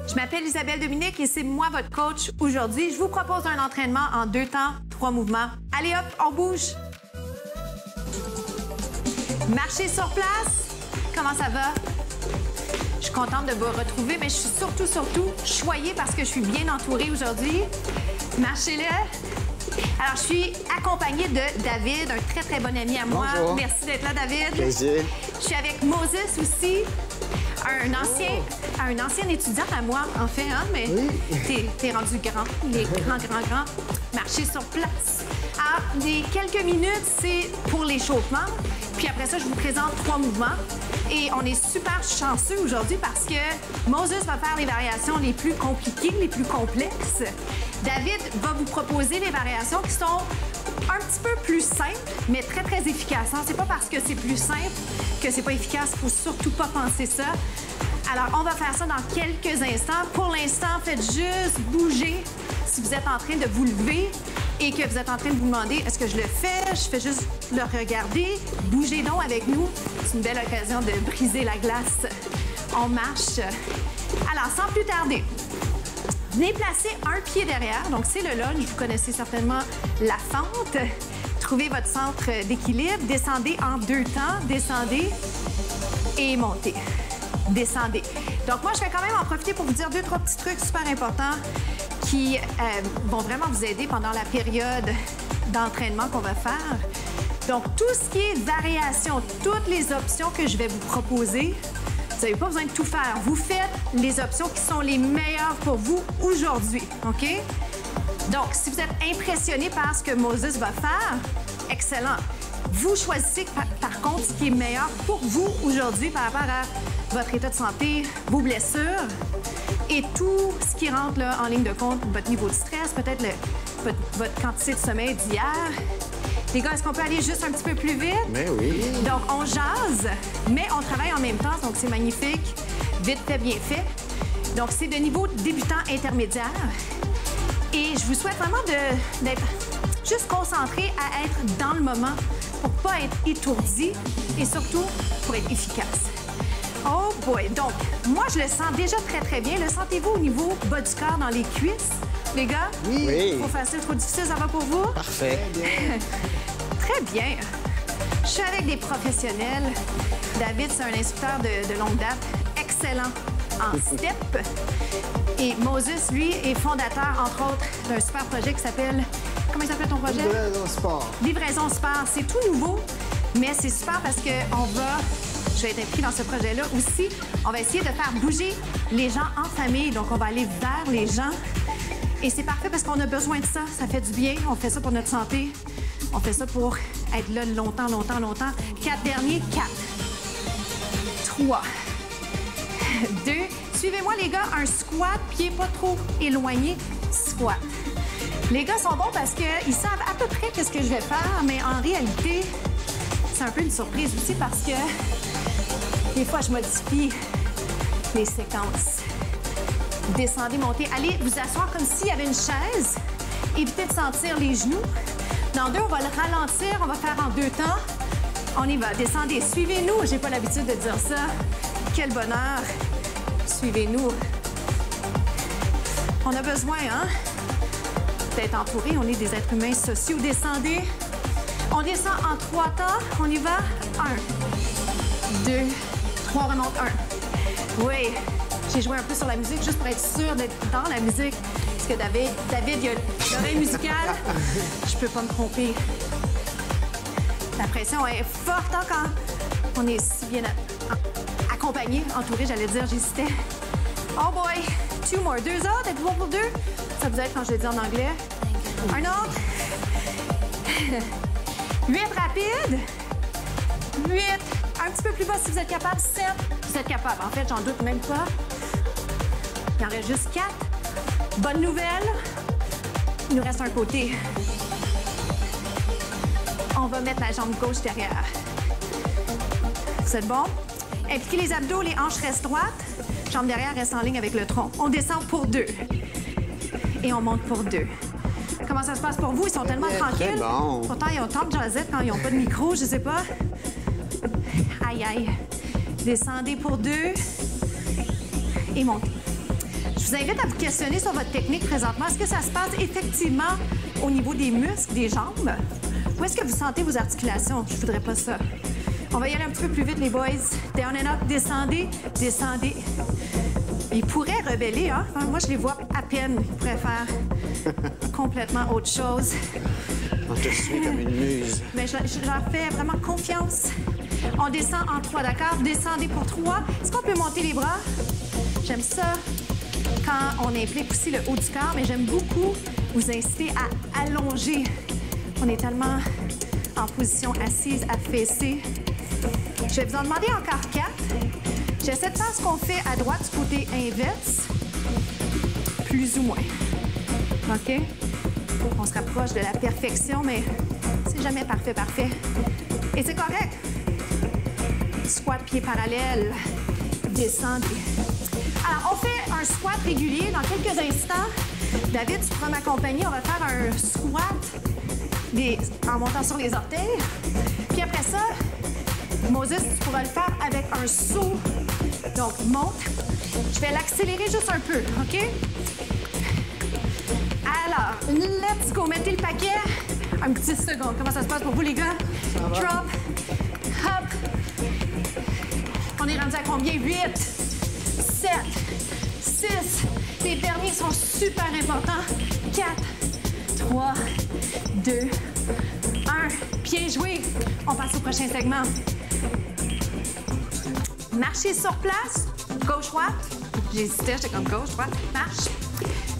Je m'appelle Isabelle Dominique et c'est moi votre coach aujourd'hui. Je vous propose un entraînement en 2 temps, 3 mouvements. Allez hop, on bouge. Marchez sur place. Comment ça va? Je suis contente de vous retrouver, mais je suis surtout choyée parce que je suis bien entourée aujourd'hui. Marchez-le. Alors, je suis accompagnée de David, un très bon ami à moi. Bonjour. Merci d'être là, David. Plaisir. Je suis avec Moses aussi, un ancien étudiant à moi, en fait, hein, mais t'es rendu grand. Il est grand. Marcher sur place. Alors, les quelques minutes, c'est pour l'échauffement. Puis après ça, je vous présente 3 mouvements. Et on est super chanceux aujourd'hui parce que Moses va faire les variations les plus compliquées, les plus complexes. David va vous proposer les variations qui sont un petit peu plus simples, mais très efficaces. Hein? C'est pas parce que c'est plus simple que c'est pas efficace. Faut surtout pas penser ça. Alors, on va faire ça dans quelques instants. Pour l'instant, faites juste bouger si vous êtes en train de vous lever et que vous êtes en train de vous demander est-ce que je le fais? Je fais juste le regarder. Bougez donc avec nous. C'est une belle occasion de briser la glace. On marche. Alors, sans plus tarder, venez placer un pied derrière. Donc, c'est le lunge. Vous connaissez certainement la fente. Trouvez votre centre d'équilibre. Descendez en 2 temps. Descendez et montez. Descendez. Donc, moi, je vais quand même en profiter pour vous dire 2-3 petits trucs super importants qui vont vraiment vous aider pendant la période d'entraînement qu'on va faire. Donc, tout ce qui est variation, toutes les options que je vais vous proposer, vous n'avez pas besoin de tout faire. Vous faites les options qui sont les meilleures pour vous aujourd'hui, OK? Donc, si vous êtes impressionné par ce que Moses va faire, excellent. Vous choisissez par contre ce qui est meilleur pour vous aujourd'hui par rapport à votre état de santé, vos blessures et tout ce qui rentre là, en ligne de compte, votre niveau de stress, peut-être votre quantité de sommeil d'hier. Les gars, est-ce qu'on peut aller juste un petit peu plus vite? Mais oui. Donc, on jase, mais on travaille en même temps, donc c'est magnifique. Vite fait, bien fait. Donc, c'est de niveau débutant intermédiaire. Et je vous souhaite vraiment d'être juste concentré à être dans le moment pour ne pas être étourdi et surtout pour être efficace. Oh boy! Donc, moi, je le sens déjà très bien. Le sentez-vous au niveau bas du corps dans les cuisses, les gars? Oui. Trop facile, trop difficile, ça va pour vous? Parfait. Très bien. Je suis avec des professionnels. David, c'est un instructeur de longue date, excellent en step. Et Moses, lui, est fondateur, entre autres, d'un super projet qui s'appelle... Comment il s'appelle ton projet? Livraison sport. Livraison sport. C'est tout nouveau, mais c'est super parce qu'on va... Je vais être impliquée dans ce projet-là aussi. On va essayer de faire bouger les gens en famille. Donc, on va aller vers les gens. Et c'est parfait parce qu'on a besoin de ça. Ça fait du bien. On fait ça pour notre santé. On fait ça pour être là longtemps. 4 derniers. 4. 3. 2. Suivez-moi, les gars. Un squat, pied pas trop éloigné. Squat. Les gars sont bons parce qu'ils savent à peu près qu'est-ce que je vais faire, mais en réalité, c'est un peu une surprise aussi parce que des fois, je modifie les séquences. Descendez, montez. Allez vous asseoir comme s'il y avait une chaise. Évitez de sentir les genoux. Dans 2, on va le ralentir. On va faire en 2 temps. On y va. Descendez. Suivez-nous. J'ai pas l'habitude de dire ça. Quel bonheur. Suivez-nous. On a besoin, hein, d'être entourés. On est des êtres humains sociaux. Descendez. On descend en 3 temps. On y va. 1, 2, 3. On remonte. 1. Oui. J'ai joué un peu sur la musique juste pour être sûre d'être dans la musique. Parce que David, il a l'oreille musicale. Je peux pas me tromper. La pression est forte hein, quand on est si bien accompagné, entouré, j'allais dire, j'hésitais. Oh boy! 2 more. 2 autres. Êtes-vous bon pour 2? Ça vous aide quand je le dis en anglais. Un autre. 8 rapides. 8. Un petit peu plus bas si vous êtes capable. 7. Vous êtes capable. En fait, j'en doute même pas. Il en reste juste 4. Bonne nouvelle. Il nous reste un côté. On va mettre la jambe gauche derrière. Vous êtes bon? Impliquez les abdos, les hanches restent droites. Jambe derrière reste en ligne avec le tronc. On descend pour 2. Et on monte pour 2. Comment ça se passe pour vous? Ils sont tellement tranquilles. Bon. Pourtant, ils ont tant de jazzette quand ils n'ont pas de micro, je sais pas. Aïe, aïe. Descendez pour 2. Et montez. Je vous invite à vous questionner sur votre technique présentement. Est-ce que ça se passe effectivement au niveau des muscles, des jambes? Où est-ce que vous sentez vos articulations? Je voudrais pas ça. On va y aller un petit peu plus vite, les boys. Down and up, descendez, descendez. Ils pourraient rebeller, hein? Enfin, moi, je les vois à peine. Ils pourraient faire complètement autre chose. On te suit comme une muse. Mais je leur fais vraiment confiance. On descend en 3, d'accord? Descendez pour 3. Est-ce qu'on peut monter les bras? J'aime ça quand on implique aussi le haut du corps, mais j'aime beaucoup vous inciter à allonger. On est tellement en position assise, affaissée. Je vais vous en demander encore 4. J'essaie de faire ce qu'on fait à droite du côté inverse, plus ou moins. OK? On se rapproche de la perfection, mais c'est jamais parfait, parfait. Et c'est correct. Squat, pied parallèle. Descendez. Alors, on fait un squat régulier dans quelques instants. David, tu pourras m'accompagner. On va faire un squat en montant sur les orteils. Puis après ça, Moses, tu pourras le faire avec un saut. Donc, monte. Je vais l'accélérer juste un peu, OK? Alors, let's go. Mettez le paquet. Un petit second. Comment ça se passe pour vous, les gars? Drop. Hop. On est rendu à combien? 8, 7, 6. Les derniers sont super importants. 4, 3, 2, 1. Bien joué. On passe au prochain segment. Marchez sur place. Gauche-droite. J'hésitais, j'étais comme gauche-droite. Marche.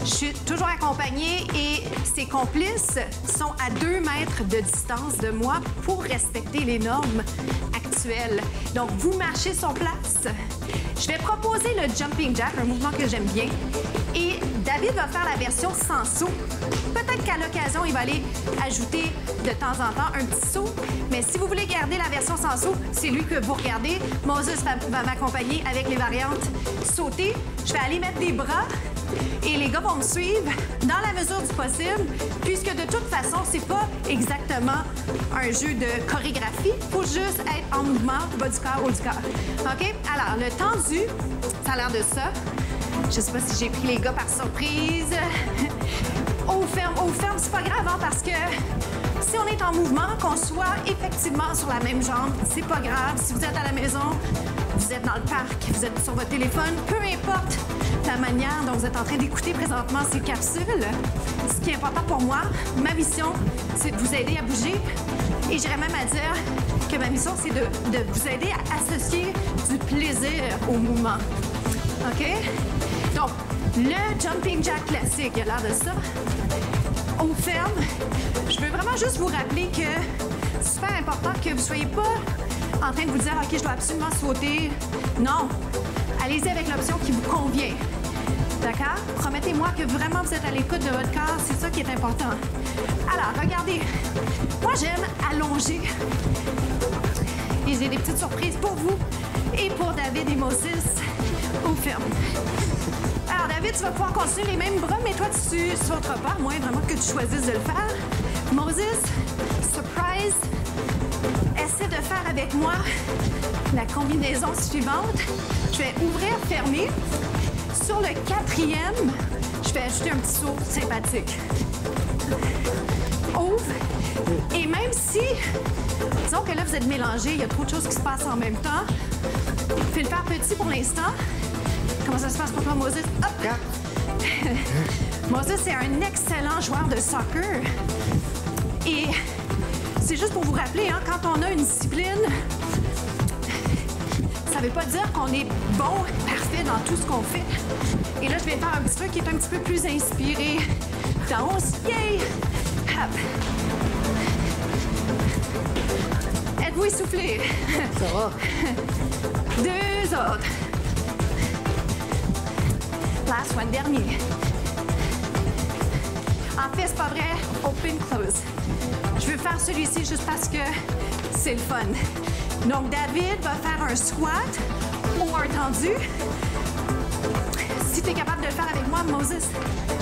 Je suis toujours accompagnée et ses complices sont à 2 mètres de distance de moi pour respecter les normes actuelles. Donc, vous marchez sur place. Je vais proposer le jumping jack, un mouvement que j'aime bien. Et David va faire la version sans saut. Peut-être qu'à l'occasion, il va aller ajouter de temps en temps un petit saut. Mais si vous voulez garder la version sans saut, c'est lui que vous regardez. Moses va m'accompagner avec les variantes sauter. Je vais aller mettre des bras. Et les gars vont me suivre dans la mesure du possible, puisque de toute façon, c'est pas exactement un jeu de chorégraphie. Il faut juste être en mouvement, bas du corps, haut du corps. OK? Alors, le tendu, ça a l'air de ça. Je sais pas si j'ai pris les gars par surprise. Haut ferme, c'est pas grave, hein, parce que si on est en mouvement, qu'on soit effectivement sur la même jambe, c'est pas grave. Si vous êtes à la maison, vous êtes dans le parc, vous êtes sur votre téléphone, peu importe la manière dont vous êtes en train d'écouter présentement ces capsules. Ce qui est important pour moi, ma mission, c'est de vous aider à bouger. Et j'irais même à dire que ma mission, c'est de vous aider à associer du plaisir au mouvement. OK? Donc, le jumping jack classique, il a l'air de ça. On ferme. Je veux vraiment juste vous rappeler que c'est super important que vous ne soyez pas en train de vous dire « OK, je dois absolument sauter ». Non. Allez-y avec l'option qui vous convient. D'accord? Promettez-moi que vraiment vous êtes à l'écoute de votre corps. C'est ça qui est important. Alors, regardez. Moi, j'aime allonger. Et j'ai des petites surprises pour vous et pour David et Moses. On ferme. Alors, David, tu vas pouvoir continuer les mêmes bras, mais toi, tu ne sauteras pas, à moins vraiment que tu choisisses de le faire. Moses, surprise. Essaie de faire avec moi la combinaison suivante. Je vais ouvrir, fermer. Sur le 4e, je vais ajouter un petit saut sympathique. Ouvre. Et même si, disons que là, vous êtes mélangés, il y a trop de choses qui se passent en même temps, fais le faire petit pour l'instant. Comment ça se passe pour toi, Moses? Hop! Moses, c'est un excellent joueur de soccer. Et c'est juste pour vous rappeler, hein, quand on a une discipline, ça ne veut pas dire qu'on est bon, parfait dans tout ce qu'on fait. Et là, je vais faire un petit truc qui est un petit peu plus inspiré. Danse, yay! Hop! Êtes-vous essoufflé? Ça va. 2 autres. Last one, dernier. En fait, c'est pas vrai. Open, close. Je veux faire celui-ci juste parce que c'est le fun. Donc, David va faire un squat ou un tendu. Si tu es capable de le faire avec moi, Moses,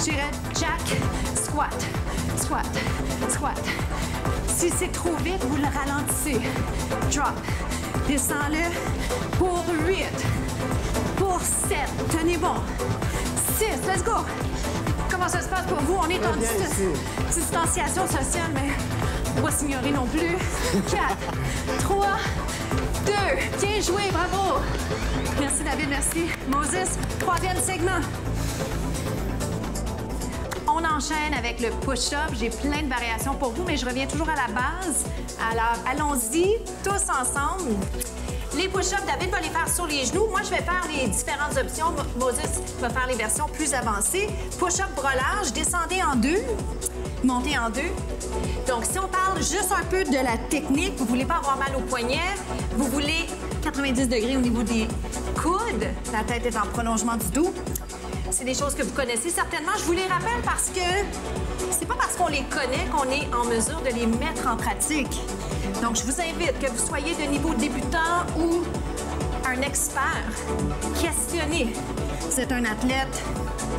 j'irai jack, squat, squat, squat. Si c'est trop vite, vous le ralentissez. Drop. Descends-le pour 8, pour 7. Tenez bon. 6, let's go. Comment ça se passe pour vous? On est en distanciation sociale, mais on va s'ignorer non plus. 4, 3, 2. Bien joué, bravo. Merci, David, merci. Moses, troisième segment. On enchaîne avec le push-up. J'ai plein de variations pour vous, mais je reviens toujours à la base. Alors, allons-y tous ensemble. Les push-ups, David va les faire sur les genoux. Moi, je vais faire les différentes options. Moses va faire les versions plus avancées. Push-up bras large, descendez en 2, montez en 2. Donc, si on parle juste un peu de la technique, vous ne voulez pas avoir mal au poignet, vous voulez 90 degrés au niveau des coudes, la tête est en prolongement du dos. C'est des choses que vous connaissez certainement. Je vous les rappelle parce que c'est pas parce qu'on les connaît qu'on est en mesure de les mettre en pratique. Donc, je vous invite, que vous soyez de niveau débutant ou un expert, questionnez. Vous êtes un athlète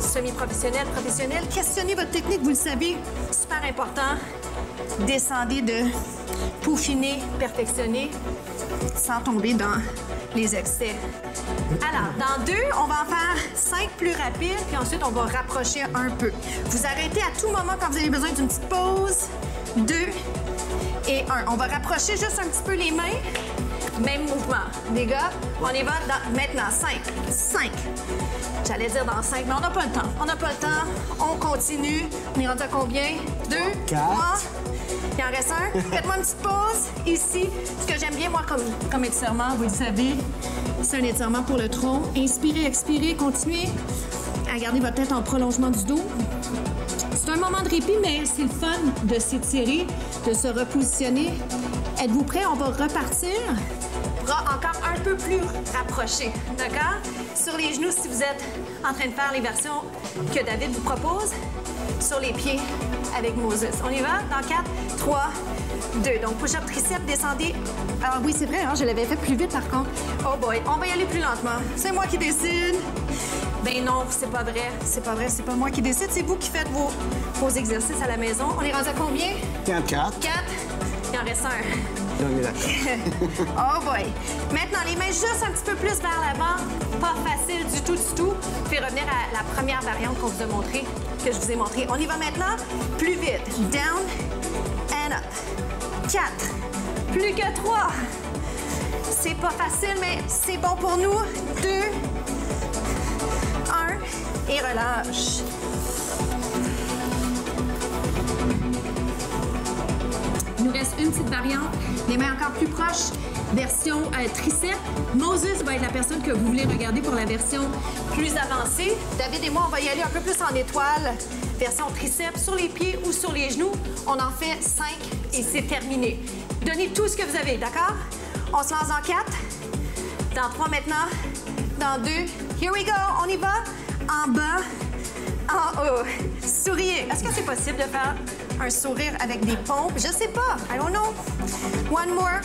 semi-professionnel, professionnel, questionnez votre technique, vous le savez, super important. Descendez de peaufiner, perfectionner, sans tomber dans les excès. Alors, dans 2, on va en faire 5 plus rapides, puis ensuite, on va rapprocher un peu. Vous arrêtez à tout moment quand vous avez besoin d'une petite pause. 2 et 1. On va rapprocher juste un petit peu les mains. Même mouvement. Les gars, on y va dans, maintenant. 5. 5. J'allais dire dans 5, mais on n'a pas le temps. On n'a pas le temps. On continue. On est rendu à combien? 2, 3. Il en reste un. Faites-moi une petite pause ici. Ce que j'aime bien, moi, comme étirement, vous le savez, c'est un étirement pour le tronc. Inspirez, expirez, continuez à garder votre tête en prolongement du dos. C'est un moment de répit, mais c'est le fun de s'étirer, de se repositionner. Êtes-vous prêts? On va repartir. Bras encore un peu plus rapprochés, d'accord? Sur les genoux, si vous êtes en train de faire les versions que David vous propose. Sur les pieds avec Moses. On y va? Dans 4, 3, 2. Donc, push-up triceps, descendez. Alors oui, c'est vrai, hein, je l'avais fait plus vite par contre. Oh boy, on va y aller plus lentement. C'est moi qui décide. Ben non, c'est pas vrai. C'est pas vrai, c'est pas moi qui décide. C'est vous qui faites vos exercices à la maison. On est rendu à combien? 4. 4. Il en reste un. On est d'accord. Oh boy. Maintenant, les mains juste un petit peu plus vers l'avant. Pas facile du tout, du tout. Puis revenir à la première variante qu'on vous a montrée, que je vous ai montrée. On y va maintenant plus vite. Down and up. 4. Plus que 3. C'est pas facile, mais c'est bon pour nous. 2. 1. Et relâche. Il nous reste une petite variante. Les mains encore plus proches. Version triceps. Moses va être la personne que vous voulez regarder pour la version plus avancée. David et moi, on va y aller un peu plus en étoile. Version triceps sur les pieds ou sur les genoux. On en fait 5 et c'est terminé. Donnez tout ce que vous avez, d'accord? On se lance dans 4. Dans 3 maintenant. Dans 2. Here we go. On y va. En bas. En haut. Souriez. Est-ce que c'est possible de faire un sourire avec des pompes? Je sais pas. I don't know. One more.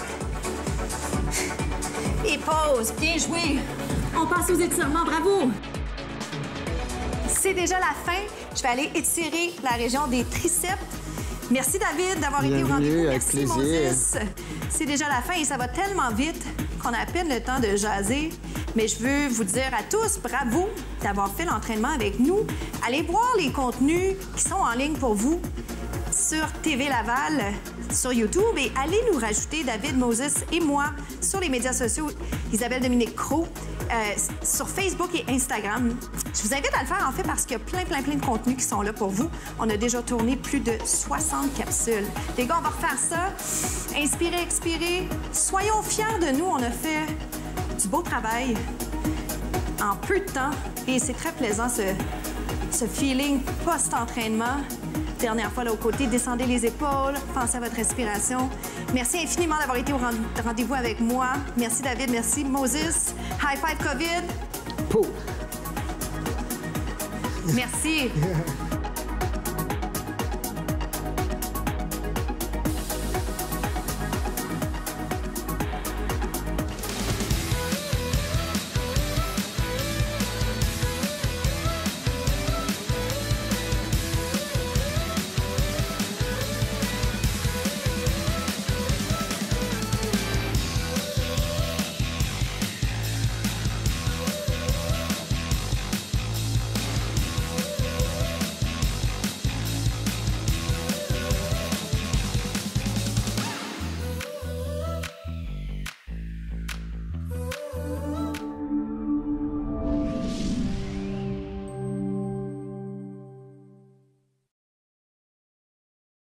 Et pause. Bien joué. On passe aux étirements. Bravo. C'est déjà la fin. Je vais aller étirer la région des triceps. Merci, David, d'avoir été au rendez-vous. Merci, Moses. C'est déjà la fin et ça va tellement vite qu'on a à peine le temps de jaser. Mais je veux vous dire à tous, bravo d'avoir fait l'entraînement avec nous. Allez voir les contenus qui sont en ligne pour vous sur TV Laval, sur YouTube, et allez nous rajouter, David, Moses et moi, sur les médias sociaux, Isabelle Dominique Cros, sur Facebook et Instagram. Je vous invite à le faire, en fait, parce qu'il y a plein de contenus qui sont là pour vous. On a déjà tourné plus de 60 capsules. Les gars, on va refaire ça. Inspirez, expirez. Soyons fiers de nous. On a fait du beau travail en peu de temps et c'est très plaisant, ce feeling post-entraînement. Dernière fois, là, aux côtés, descendez les épaules, pensez à votre respiration. Merci infiniment d'avoir été au rendez-vous avec moi. Merci, David. Merci, Moses. High five, COVID. Pou. Merci.